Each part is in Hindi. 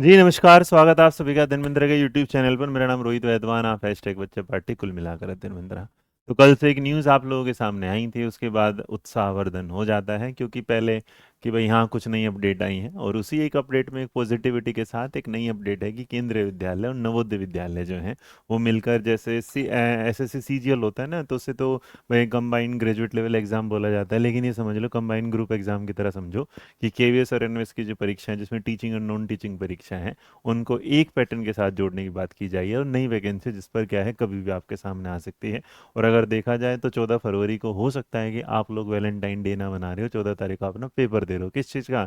जी नमस्कार, स्वागत है आप सभी का धर्मेंद्र के यूट्यूब चैनल पर। मेरा नाम रोहित वैद्वान, आप हैशटैग बच्चे पार्टी कुल मिलाकर है धर्मेंद्र। तो कल से एक न्यूज़ आप लोगों के सामने आई थी, उसके बाद उत्साहवर्धन हो जाता है क्योंकि पहले कि भाई हाँ कुछ नई अपडेट आई हैं, और उसी एक अपडेट में एक पॉजिटिविटी के साथ एक नई अपडेट है कि केंद्रीय विद्यालय और नवोदय विद्यालय जो हैं वो मिलकर, जैसे एसएससी सीजीएल होता है ना, तो उससे तो वही कंबाइंड ग्रेजुएट लेवल एग्जाम बोला जाता है, लेकिन ये समझ लो कंबाइंड ग्रुप एग्जाम की तरह समझो कि केवीएस और एनवीएस की जो परीक्षा है, जिसमें टीचिंग और नॉन टीचिंग परीक्षा है, उनको एक पैटर्न के साथ जोड़ने की बात की जाएगी। और नई वैकेंसी जिस पर क्या है कभी भी आपके सामने आ सकती है। और अगर देखा जाए तो 14 फरवरी को हो सकता है कि आप लोग वैलेंटाइन डे ना बना रहे हो, 14 तारीख को अपना पेपर दे रहे हो। किस चीज़ का?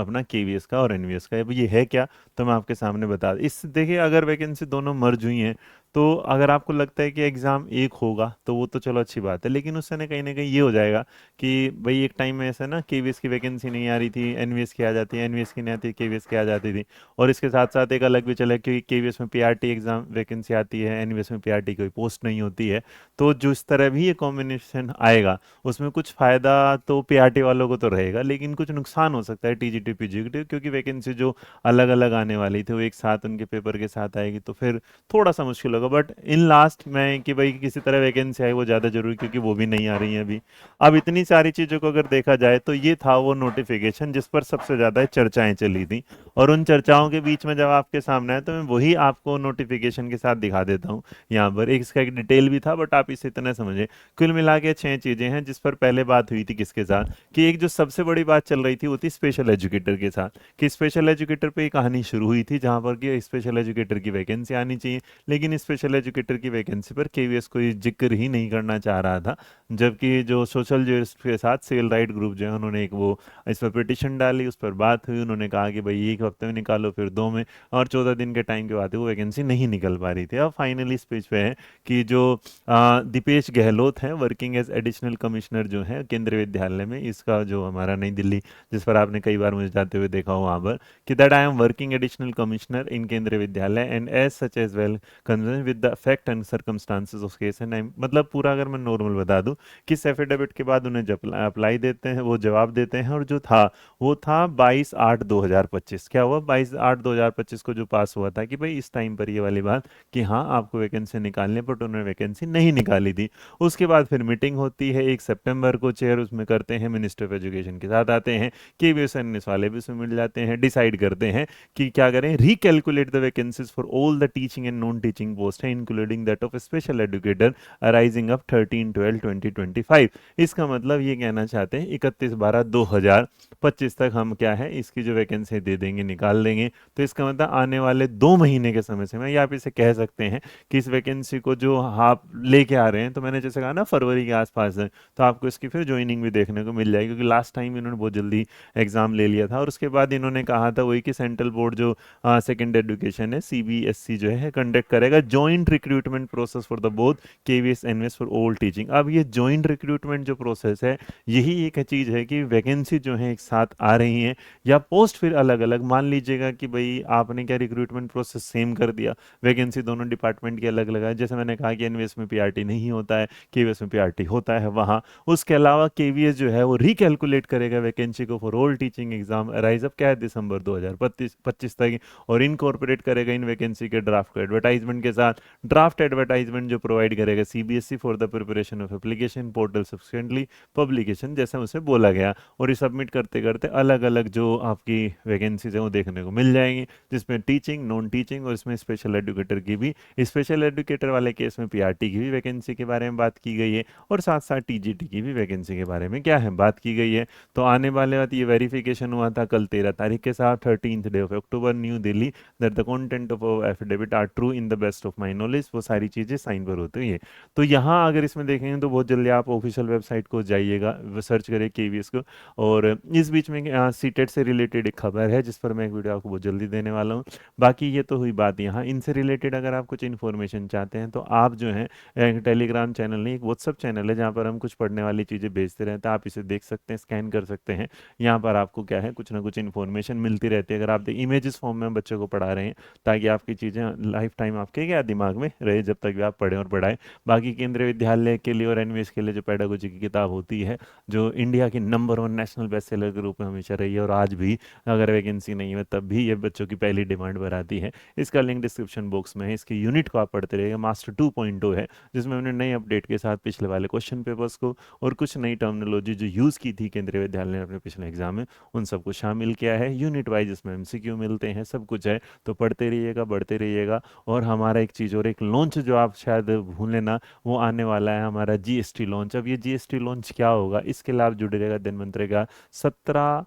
अपना केवीएस का और एनवीएस का। अब ये है क्या, तो मैं आपके सामने बता इस देखिए, अगर वैकेंसी दोनों मर्ज हुई हैं, तो अगर आपको लगता है कि एग्ज़ाम एक होगा तो वो तो चलो अच्छी बात है, लेकिन उससे ना कहीं ये हो जाएगा कि भाई एक टाइम में ऐसा ना केवीएस की वैकेंसी नहीं आ रही थी, एनवीएस की आ जाती है, एनवीएस की नहीं आती, केवीएस की आ जाती थी। और इसके साथ साथ एक अलग भी चला क्योंकि केवीएस में पीआरटी एग्जाम वैकेंसी आती है, एनवीएस में पीआरटी कोई पोस्ट नहीं होती है। तो जो इस तरह भी ये कॉम्बिनेशन आएगा, उसमें कुछ फ़ायदा तो पीआरटी वालों को तो रहेगा, लेकिन कुछ नुकसान हो सकता है टीजीटी पीजीटी, क्योंकि वैकेंसी जो अलग अलग आने वाली थी वो एक साथ उनके पेपर के साथ आएगी, तो फिर थोड़ा सा मुश्किल होगा। बट इन लास्ट में कि भाई किसी तरह वैकेंसी आए वो ज़्यादा जरूरी, क्योंकि वो भी नहीं आ रही है अभी। अब इतनी सारी चीज़ों को अगर देखा जाए तो ये था वो नोटिफिकेशन जिस पर सबसे ज़्यादा चर्चाएं चली थी। और उन चर्चाओं के बीच में जब आपके सामने आए तो मैं वही आपको नोटिफिकेशन के साथ दिखा देता हूँ। यहाँ पर एक इसका एक डिटेल भी था, बट आप इसे इतना समझे। कुल मिला के 6 चीज़ें हैं जिस पर पहले बात हुई थी किसके साथ, कि एक जो सबसे बड़ी बात चल रही थी वो थी स्पेशल एजुकेटर के साथ, कि स्पेशल एजुकेटर पे ये कहानी शुरू हुई थी, जहाँ पर कि स्पेशल एजुकेटर की वैकेंसी आनी चाहिए, लेकिन स्पेशल एजुकेटर की वैकेंसी पर केवीएस कोई जिक्र ही नहीं करना चाह रहा था। जबकि जो सोशल जस्ट के साथ सिविल राइट ग्रुप जो है, उन्होंने एक वो इस पर पिटिशन डाली, उस पर बात हुई, उन्होंने कहा कि भाई एक हफ्ते में निकालो, फिर 2 में, और 14 दिन के टाइम के बाद वो वैकेंसी नहीं निकल पा रही थी। अब फाइनली इस पेज पे है कि जो दीपेश गहलोत हैं, वर्किंग एज एडिशनल कमिश्नर जो है केंद्रीय विद्यालय में, इसका जो हमारा नई दिल्ली, जिस पर आपने कई बार मुझे जाते हुए देखा हो वहाँ पर, कि that I am working additional commissioner in Kendriya Vidyalaya and as such as well concern with the fact and circumstances of case and मतलब पूरा अगर मैं नॉर्मल बता दूं, किस एफिडेविट के बाद उन्हें जब अप्लाई देते हैं वो जवाब देते हैं, और जो था वो था 22/8/2025। क्या हुआ? 22/8/2025 को जो पास हुआ था कि भाई इस टाइम पर ये वाली बात कि हाँ आपको वैकेंसी निकालनी है, बट उन्होंने वैकेंसी नहीं निकाली थी। उसके बाद फिर मीटिंग होती है 1 सितंबर को, चेयर उसमें करते हैं, मिनिस्टर ऑफ एजुकेशन के साथ आते हैं, केवीएस वाले भी उसमें मिल जाते हैं, डिसाइड करते हैं कि क्या करें, recalculate the vacancies for all the teaching and non teaching post है, including that of special educator arising of 13/12/2025। इसका मतलब ये कहना चाहते हैं 31/12/2025 तक हम क्या है इसकी जो वैकेंसी दे देंगे, निकाल देंगे। तो इसका मतलब आने वाले 2 महीने के समय से, मैं या आप इसे कह सकते हैं कि इस वैकेंसी को जो आप लेके आ रहे हैं, तो मैंने जैसे कहा ना फरवरी के आसपास है, तो आपको इसकी फिर ज्वाइनिंग भी देखने को मिल जाएगी, क्योंकि लास्ट टाइम इन्होंने बहुत जल्दी एग्जाम ले लिया था। और उसके बाद इन्होंने कहा था वही कि सेंट्रल बोर्ड जो सेकेंड एजुकेशन है, सीबीएसई जो है, कंडक्ट करेगा joint recruitment process for the both KVS NVS for all teaching. अब ये जॉइंट रिक्रूटमेंट जो प्रोसेस है, यही एक चीज़ है कि वैकेंसी जो है एक साथ आ रही हैं या पोस्ट फिर अलग अलग। मान लीजिएगा कि भाई आपने क्या रिक्रूटमेंट प्रोसेस सेम कर दिया, वैकेंसी दोनों डिपार्टमेंट की अलग अलग है, जैसे मैंने कहा कि एनवीएस में पीआरटी नहीं होता है, केवीएस में पीआरटी होता है वहाँ। उसके अलावा केवीएस जो है वो रिकैलकुलेट करेगा वैकेंसी को for all teaching exam rise up क्या है दिसंबर 2025 तक, और इनकॉर्पोरेट करेगा इन वैकेंसी के ड्राफ्ट को एडवर्टाइजमेंट के साथ। ड्राफ्ट एडवर्टाइजमेंट जो प्रोवाइड करेगा CBSE for the preparation of application portal subsequently publication, जैसा उसे बोला गया। और ये सबमिट करते करते अलग अलग जो आपकी वैकेंसीज हैं वो देखने को मिल जाएंगी, जिसमें टीचिंग, नॉन टीचिंग, और इसमें स्पेशल एजुकेटर की भी, स्पेशल एजुकेटर वाले केस में पीआरटी की भी वैकेंसी के बारे में बात की गई है, और साथ साथ टीजीटी की भी वैकेंसी के बारे में क्या है बात की गई है। तो आने वाले बात ये वेरिफिकेशन हुआ था कल 13 तारीख के साथ, 13th day of October, New Delhi, that the content of affidavit are true in the best of my knowledge. वो सारी चीज़ें साइन पर होती है। तो यहाँ अगर इसमें देखेंगे तो बहुत जल्दी आप ऑफिशियल वेबसाइट को जाइएगा, सर्च करिए केवीएस को। और इस बीच में सीटेट से रिलेटेड एक खबर है जिस पर मैं एक वीडियो आपको बहुत जल्दी देने वाला हूँ। बाकी ये तो हुई बात यहाँ, इनसे रिलेटेड अगर आप कुछ इन्फॉर्मेशन चाहते हैं तो आप जो है एक टेलीग्राम चैनल नहीं, एक व्हाट्सअप चैनल है जहाँ पर हम कुछ पढ़ने वाली चीज़ें भेजते रहते हैं, आप इसे देख सकते हैं, स्कैन कर सकते हैं। यहाँ पर आपको क्या है कुछ ना कुछ इन्फॉर्मेशन मिलती रहती है, अगर आप इमेजेस फॉर्म में बच्चों को पढ़ा रहे हैं, ताकि आपकी चीज़ें लाइफ टाइम आपके क्या दिमाग में रहे जब तक भी आप पढ़ें और पढ़ाएं। बाकी केंद्रीय विद्यालय के लिए और एनवीएस के लिए जो पेडागोजी की किताब होती है, जो इंडिया की number one national best seller के रूप में हमेशा रही है और आज भी, अगर वैकेंसी नहीं है तब भी ये बच्चों की पहली डिमांड पर आती है। इसका लिंक डिस्क्रिप्शन बॉक्स में है। इसके यूनिट को आप पढ़ते रहिएगा। मास्टर 2.0 है, जिसमें हमने नई अपडेट के साथ पिछले वाले क्वेश्चन पेपर्स को और कुछ नई टर्मिनोलॉजी जो यूज़ की थी केंद्रीय विद्यालय ने अपने पिछले एग्जाम में, उन सबको शामिल किया है। यूनिट वाइज इसमें एमसीक्यू मिलते हैं, सब कुछ है। तो पढ़ते रहिएगा, बढ़ते रहिएगा। और हमारा एक चीज़ और, एक लॉन्च जो आप शायद भूलें ना, वो आने वाला है, हमारा जीएसटी लॉन्च। अब ये जीएसटी लॉन्च क्या होगा, इसके लिए आप जुड़े रहेगा दिन मंत्र का। 17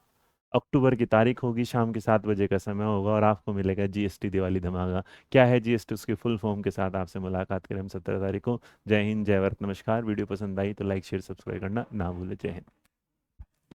अक्टूबर की तारीख होगी, शाम के 7 बजे का समय होगा और आपको मिलेगा जीएसटी दिवाली धमाका। क्या है जीएसटी, उसके फुल फॉर्म के साथ आपसे मुलाकात करें हम 17 तारीख को। जय हिंद, जय भारत, नमस्कार। वीडियो पसंद आई तो लाइक शेयर सब्सक्राइब करना ना भूलें। जय हिंद।